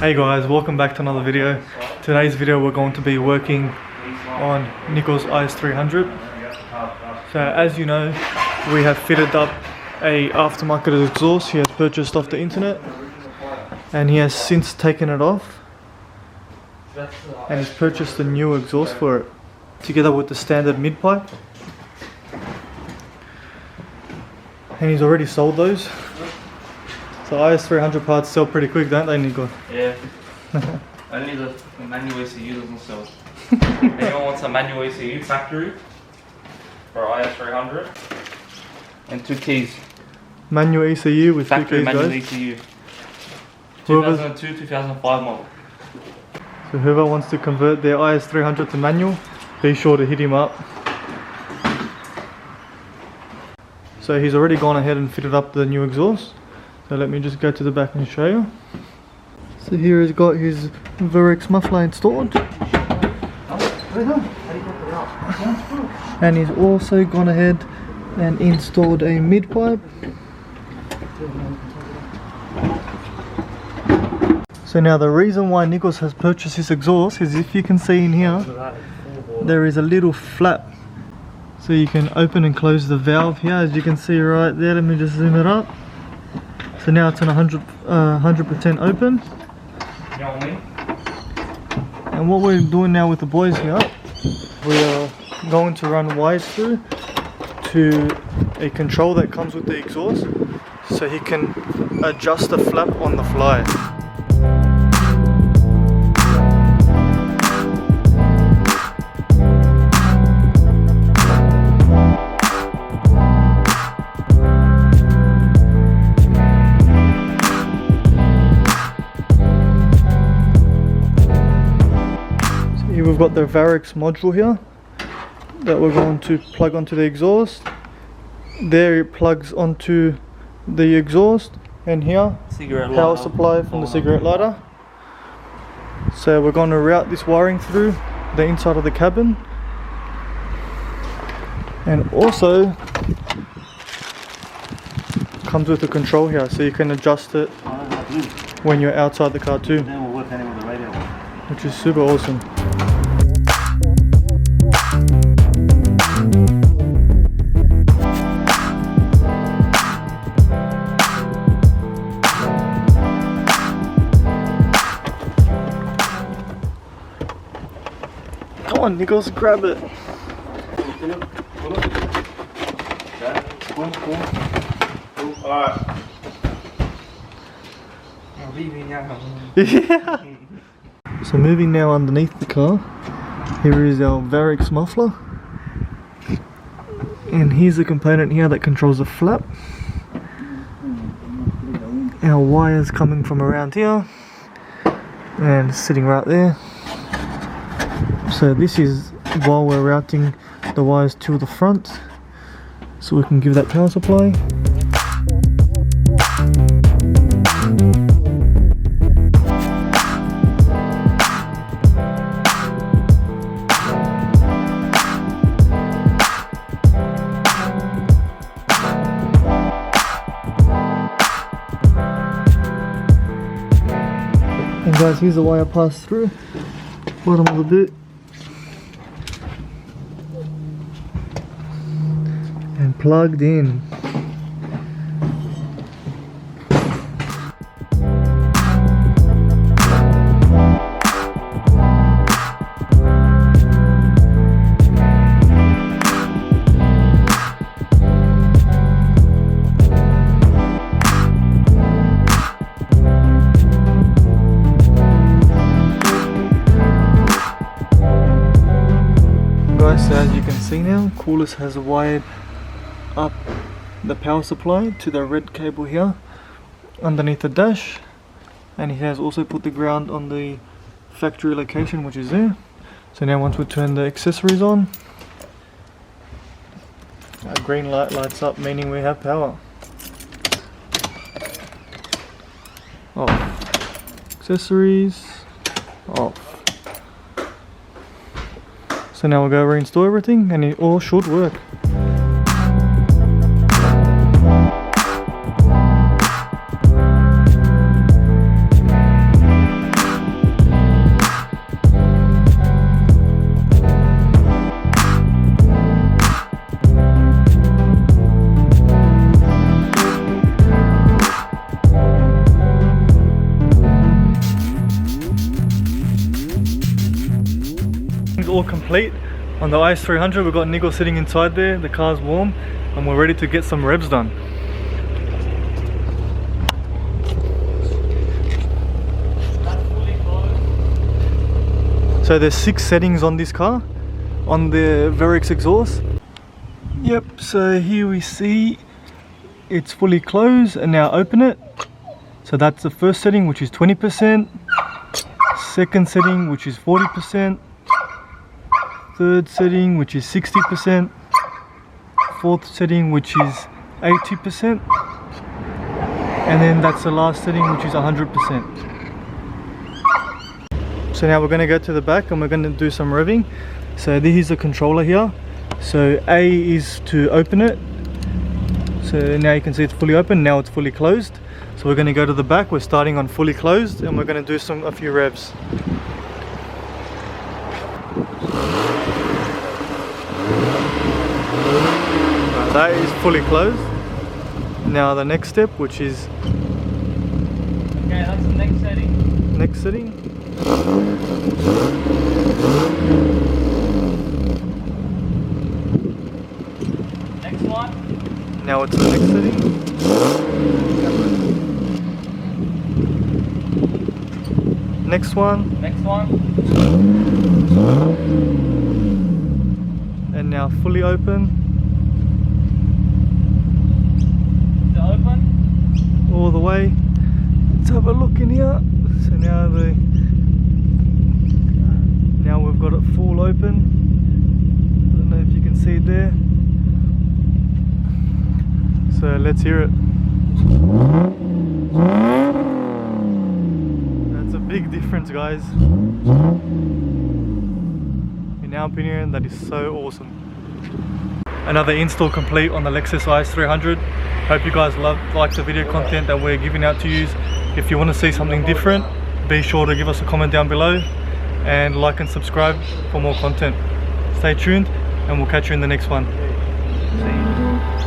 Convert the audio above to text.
Hey guys, welcome back to another video. Today's video we're going to be working on Nickos IS300. So as you know, we have fitted up a aftermarket exhaust he has purchased off the internet, and he has since taken it off and he's purchased a new exhaust for it together with the standard mid pipe, and he's already sold those. So IS300 parts sell pretty quick, don't they, Nico? Yeah. Only the manual ECU doesn't sell. Anyone wants a manual ECU factory for IS300? And 2 keys. Manual ECU with Factory 2 keys, manual guys. ECU. 2002, 2005 model. So whoever wants to convert their IS300 to manual, be sure to hit him up. So he's already gone ahead and fitted up the new exhaust. So let me just go to the back and show you. So here he's got his Varex Muffler installed. And he's also gone ahead and installed a mid pipe. So now the reason why Nickos has purchased this exhaust is, if you can see in here, there is a little flap. So you can open and close the valve here, as you can see right there. Let me just zoom it up. So now it's on 100% open. And what we're doing now with the boys here, we are going to run wires through to a control that comes with the exhaust, so he can adjust the flap on the fly. We've got the Varex module here that we're going to plug onto the exhaust. There it plugs onto the exhaust, and here power supply from the cigarette lighter. So we're going to route this wiring through the inside of the cabin, and also comes with a control here, so you can adjust it when you're outside the car too, which is super awesome. Come on, Nickos, grab it. Alright. Yeah. So moving now underneath the car, here is our Varex muffler, and here's the component here that controls the flap. Our wires coming from around here and sitting right there. So this is while we're routing the wires to the front, so we can give that power supply. And guys, here's the wire passed through, bottom of the bit, and plugged in. So as you can see now, Coolest has wired up the power supply to the red cable here underneath the dash, and he has also put the ground on the factory location, which is there. So now once we turn the accessories on, our green light lights up, meaning we have power. Off. Accessories off. So now we'll go reinstall everything, and it all should work. all complete. On the IS300 we've got Nickos sitting inside there, the car's warm and we're ready to get some revs done. So there's 6 settings on this car, on the Varex exhaust. Yep, so here we see it's fully closed, and now open it. So that's the first setting, which is 20%, second setting, which is 40%, third setting, which is 60%, fourth setting, which is 80%, and then that's the last setting, which is 100%. So now we're going to go to the back and we're going to do some revving. So this is the controller here. So A is to open it. So now you can see it's fully open, now it's fully closed. So we're going to go to the back, we're starting on fully closed and we're going to do a few revs. That is fully closed. Now the next step, which is... Okay, that's the next setting. Next setting. Next one. Now it's the next setting. Next one. Next one. And now fully open. To open. All the way. Let's have a look in here. So now we've got it full open. I don't know if you can see it there. So let's hear it. That's a big difference, guys. In our opinion, that is so awesome. Another install complete on the Lexus IS300. Hope you guys like the video content that we're giving out to you. If you want to see something different, be sure to give us a comment down below and like and subscribe for more content. Stay tuned and we'll catch you in the next one. See you.